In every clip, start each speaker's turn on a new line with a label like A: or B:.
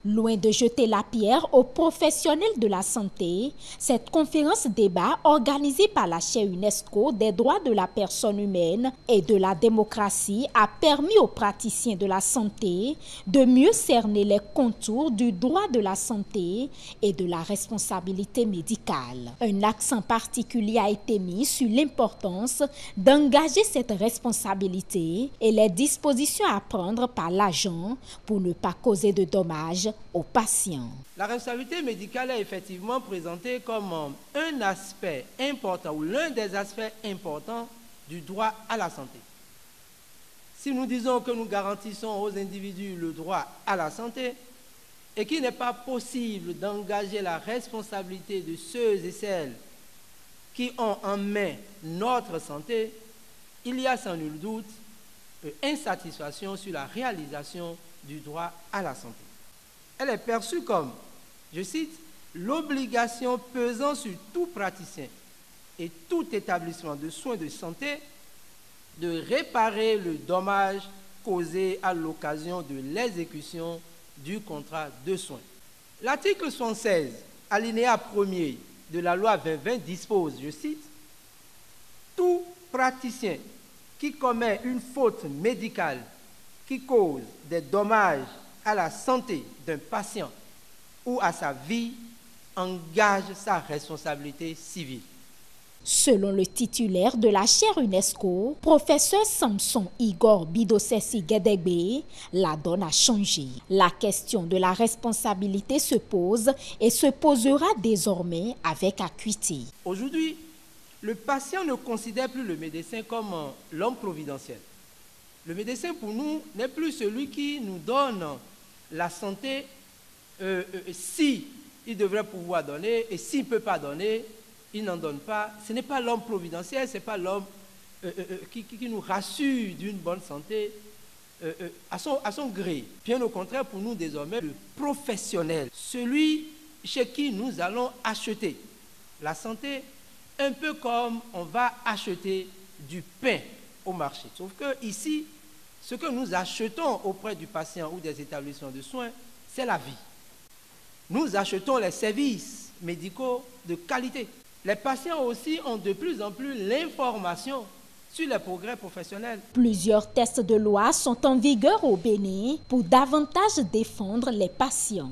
A: Loin de jeter la pierre aux professionnels de la santé, cette conférence débat organisée par la chaire UNESCO des droits de la personne humaine et de la démocratie a permis aux praticiens de la santé de mieux cerner les contours du droit de la santé et de la responsabilité médicale. Un accent particulier a été mis sur l'importance d'engager cette responsabilité et les dispositions à prendre par l'agent pour ne pas causer de dommages aux patients.
B: La responsabilité médicale est effectivement présentée comme un aspect important ou l'un des aspects importants du droit à la santé. Si nous disons que nous garantissons aux individus le droit à la santé et qu'il n'est pas possible d'engager la responsabilité de ceux et celles qui ont en main notre santé, il y a sans nul doute une insatisfaction sur la réalisation du droit à la santé. Elle est perçue comme, je cite, l'obligation pesant sur tout praticien et tout établissement de soins de santé de réparer le dommage causé à l'occasion de l'exécution du contrat de soins. L'article 76, alinéa 1er de la loi 2020 dispose, je cite, tout praticien qui commet une faute médicale qui cause des dommages à la santé d'un patient ou à sa vie engage sa responsabilité civile.
A: Selon le titulaire de la chaire UNESCO, professeur Samson Igor Bidosesi-Gedegbe, la donne a changé. La question de la responsabilité se pose et se posera désormais avec acuité.
B: Aujourd'hui, le patient ne considère plus le médecin comme l'homme providentiel. Le médecin, pour nous, n'est plus celui qui nous donne la santé si il devrait pouvoir donner, et s'il ne peut pas donner, il n'en donne pas. Ce n'est pas l'homme providentiel, ce n'est pas l'homme qui nous rassure d'une bonne santé à son gré. Bien au contraire, pour nous désormais, le professionnel, celui chez qui nous allons acheter la santé, un peu comme on va acheter du pain au marché. Sauf que ici, ce que nous achetons auprès du patient ou des établissements de soins, c'est la vie. Nous achetons les services médicaux de qualité. Les patients aussi ont de plus en plus l'information sur les progrès professionnels.
A: Plusieurs textes de loi sont en vigueur au Bénin pour davantage défendre les patients.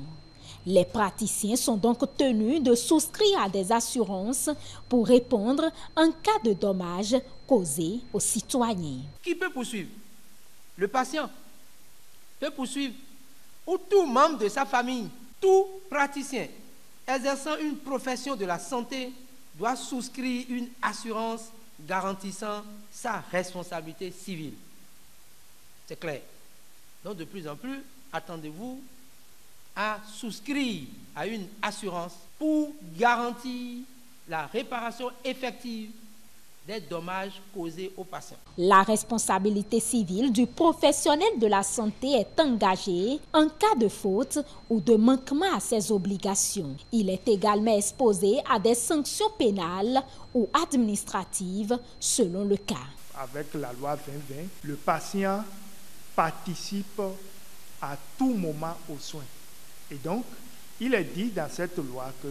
A: Les praticiens sont donc tenus de souscrire à des assurances pour répondre en cas de dommages causés aux citoyens.
B: Qui peut poursuivre? Le patient peut poursuivre, ou tout membre de sa famille, tout praticien exerçant une profession de la santé doit souscrire une assurance garantissant sa responsabilité civile. C'est clair. Donc de plus en plus, attendez-vous à souscrire à une assurance pour garantir la réparation effective des dommages causés aux patients.
A: La responsabilité civile du professionnel de la santé est engagée en cas de faute ou de manquement à ses obligations. Il est également exposé à des sanctions pénales ou administratives selon le cas.
C: Avec la loi 2020, le patient participe à tout moment aux soins. Et donc, il est dit dans cette loi que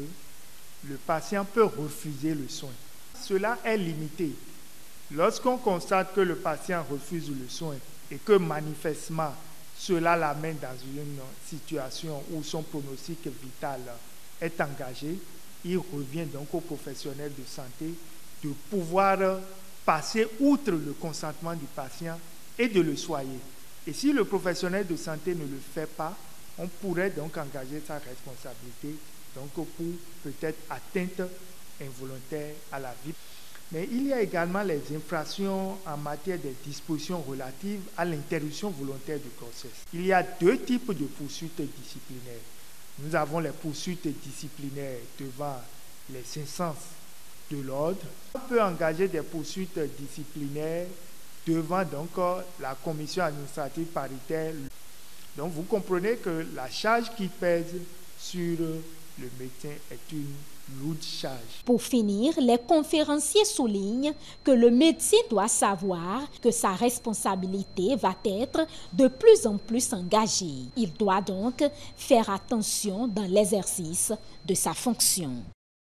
C: le patient peut refuser le soin. Cela est limité. Lorsqu'on constate que le patient refuse le soin et que manifestement cela l'amène dans une situation où son pronostic vital est engagé, il revient donc aux professionnels de santé de pouvoir passer outre le consentement du patient et de le soigner. Et si le professionnel de santé ne le fait pas, on pourrait donc engager sa responsabilité donc pour peut-être atteinte involontaire à la vie. Mais il y a également les infractions en matière des dispositions relatives à l'interruption volontaire de grossesse. Il y a deux types de poursuites disciplinaires. Nous avons les poursuites disciplinaires devant les instances de l'ordre. On peut engager des poursuites disciplinaires devant donc la commission administrative paritaire. Donc vous comprenez que la charge qui pèse sur le médecin est une lourde charge.
A: Pour finir, les conférenciers soulignent que le médecin doit savoir que sa responsabilité va être de plus en plus engagée. Il doit donc faire attention dans l'exercice de sa fonction.